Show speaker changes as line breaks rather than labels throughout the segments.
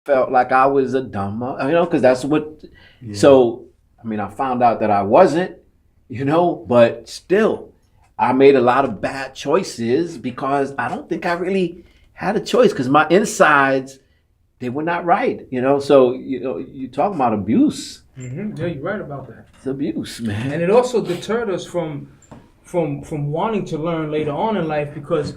felt like I was a dumb, because that's what.
Yeah.
So, I found out that I wasn't, but still, I made a lot of bad choices because I don't think I really had a choice because my insides, they were not right, So, you talk about abuse.
Yeah, you're right about that.
It's abuse, man.
And it also deterred us from wanting to learn later on in life because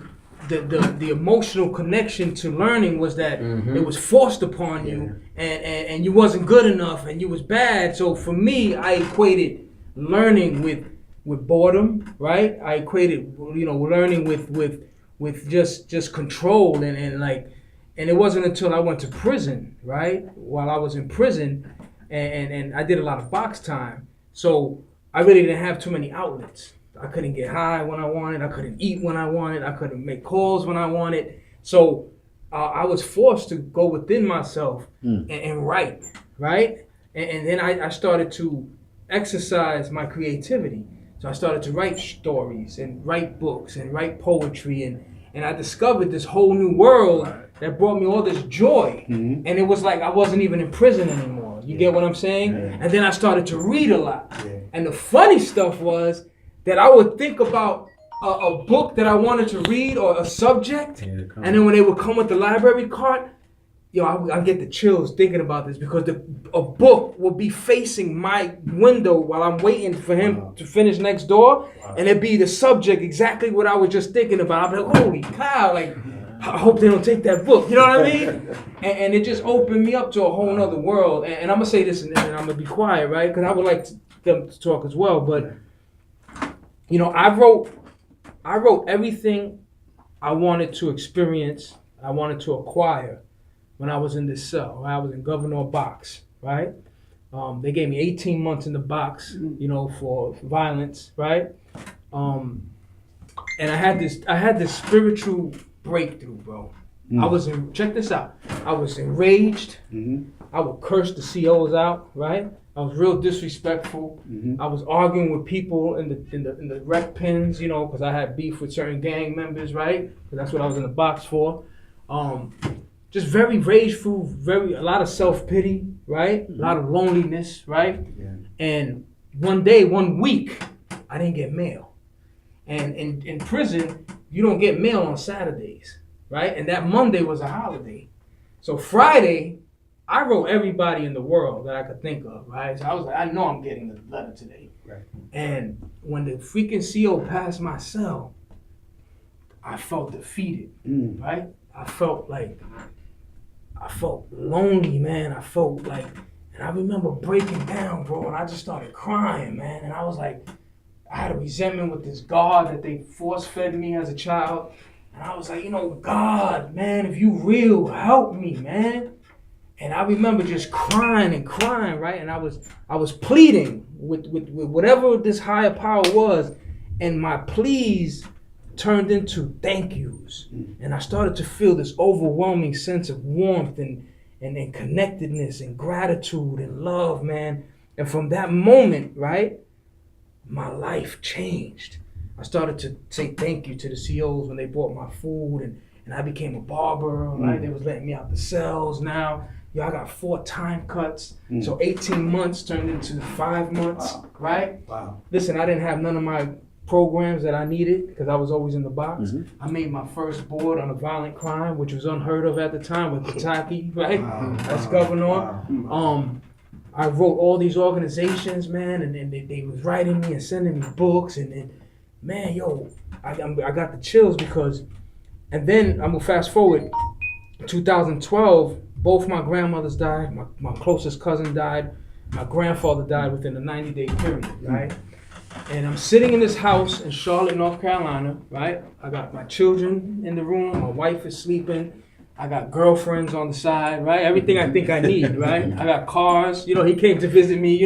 the emotional connection to learning was that it was forced upon you and you wasn't good enough and you was bad. So for me, I equated learning with boredom, right? I equated learning with just control and it wasn't until I went to prison, right? While I was in prison and I did a lot of box time. So I really didn't have too many outlets. I couldn't get high when I wanted. I couldn't eat when I wanted. I couldn't make calls when I wanted. So I was forced to go within myself and write, right? And then I started to exercise my creativity. So I started to write stories and write books and write poetry. And I discovered this whole new world that brought me all this joy. And it was like I wasn't even in prison anymore. You get what I'm saying?
Yeah.
And then I started to read a lot.
Yeah.
And the funny stuff was that I would think about a book that I wanted to read or a subject, and then when they would come with the library card, I get the chills thinking about this because a book will be facing my window while I'm waiting for him to finish next door, and it'd be the subject exactly what I was just thinking about. I'd be like, holy cow, like, I hope they don't take that book, you know what I mean? And it just opened me up to a whole nother world. And I'm gonna say this and then I'm gonna be quiet, right? Because I would like them to talk as well, but I wrote everything I wanted to experience, I wanted to acquire when I was in this cell. Right? I was in Governor box, right? They gave me 18 months in the box, for violence, right? And I had this spiritual breakthrough, bro. Check this out. I was enraged. I would curse the COs out, right? I was real disrespectful. I was arguing with people in the rec pens, because I had beef with certain gang members, right? Because that's what I was in the box for. Just very rageful, a lot of self-pity, right? A lot of loneliness, right?
Yeah.
And one week, I didn't get mail. And in prison, you don't get mail on Saturdays, right? And that Monday was a holiday. So Friday, I wrote everybody in the world that I could think of, right? So I was like, I know I'm getting a letter today.
Right.
And when the freaking CO passed my cell, I felt defeated, right? I felt lonely, man. I felt like, and I remember breaking down, bro, and I just started crying, man. And I was like, I had a resentment with this God that they force-fed me as a child. And I was like, God, man, if you real, help me, man. And I remember just crying and crying, right? And I was pleading with whatever this higher power was, and my pleas turned into thank yous. And I started to feel this overwhelming sense of warmth and connectedness and gratitude and love, man. And from that moment, right, my life changed. I started to say thank you to the COs when they brought my food, and I became a barber, right? They was letting me out the cells now. I got 4 time cuts. So 18 months turned into 5 months, right?
Wow.
Listen, I didn't have none of my programs that I needed because I was always in the box. I made my first board on a violent crime, which was unheard of at the time with Pataki, right? That's Governor. I wrote all these organizations, man, and they was writing me and sending me books, and man, I got the chills because, and then I'm gonna fast forward, 2012, both my grandmothers died, my closest cousin died, my grandfather died within a 90-day period, right? And I'm sitting in this house in Charlotte, North Carolina, right? I got my children in the room, my wife is sleeping, I got girlfriends on the side, right? Everything I think I need, right? I got cars, he came to visit me,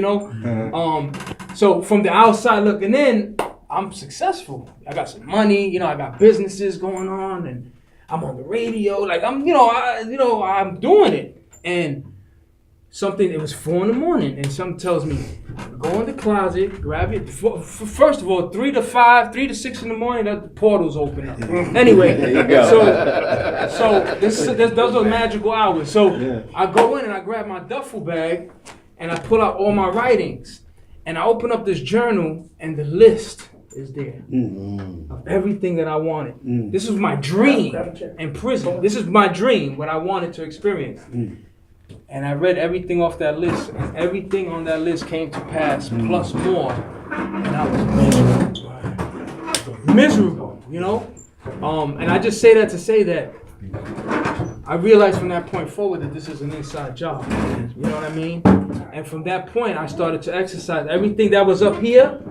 So from the outside looking in, I'm successful. I got some money, I got businesses going on, and I'm on the radio, like I'm doing it. And it was 4 a.m, and something tells me, Go in the closet, grab it. First of all, 3 to 5, 3 to 6 in the morning, that the portals open up. Anyway,
There you go.
so those are magical hours. So I go in and I grab my duffel bag and I pull out all my writings and I open up this journal and the list is there of everything that I wanted. This was my dream in prison. This is my dream, what I wanted to experience. And I read everything off that list, and everything on that list came to pass, plus more. And I was miserable, you know? And I just say that to say that I realized from that point forward that this is an inside job. You know what I mean? And from that point, I started to exercise everything that was up here,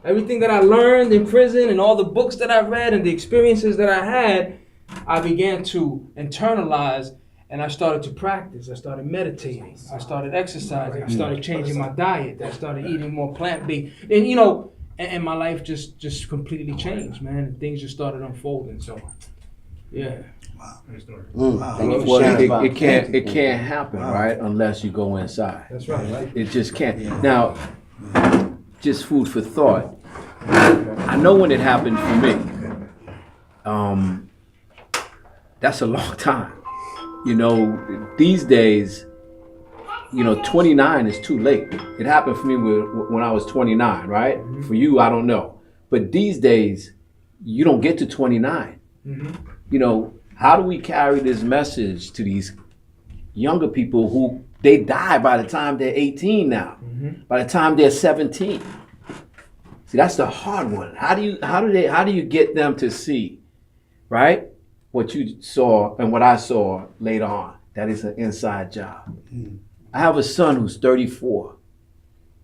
everything that I learned in prison, and all the books that I read, and the experiences that I had, I began to internalize. And I started to practice. I started meditating. I started exercising. I started changing my diet. I started eating more plant-based. And you know, and my life just completely changed, man. And things just started unfolding. So, yeah.
Well, it can't happen, right? Unless you go inside.
That's right.
It just can't. Now, just food for thought. I know when it happened for me. That's a long time. You know, these days, 29 is too late. It happened for me when I was 29, right? For you, I don't know. But these days, you don't get to 29. You know, how do we carry this message to these younger people who they die by the time they're 18 now, by the time they're 17? See, that's the hard one. How do you get them to see, right? What you saw and what I saw later on, that is an inside job. I have a son who's 34.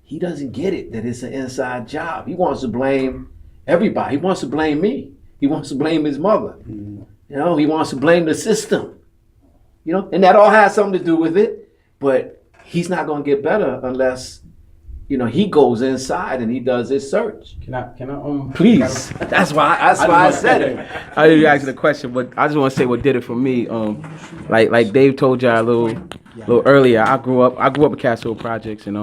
He doesn't get it that it's an inside job. He wants to blame everybody. He wants to blame me. He wants to blame his mother. You know, he wants to blame the system. You know, and that all has something to do with it. But he's not going to get better unless, he goes inside and he does his search.
Can I
Please. That's why I said it.
I didn't ask the question, but I just want to say what did it for me. Like Dave told y'all a little earlier. I grew up in Castro Projects, and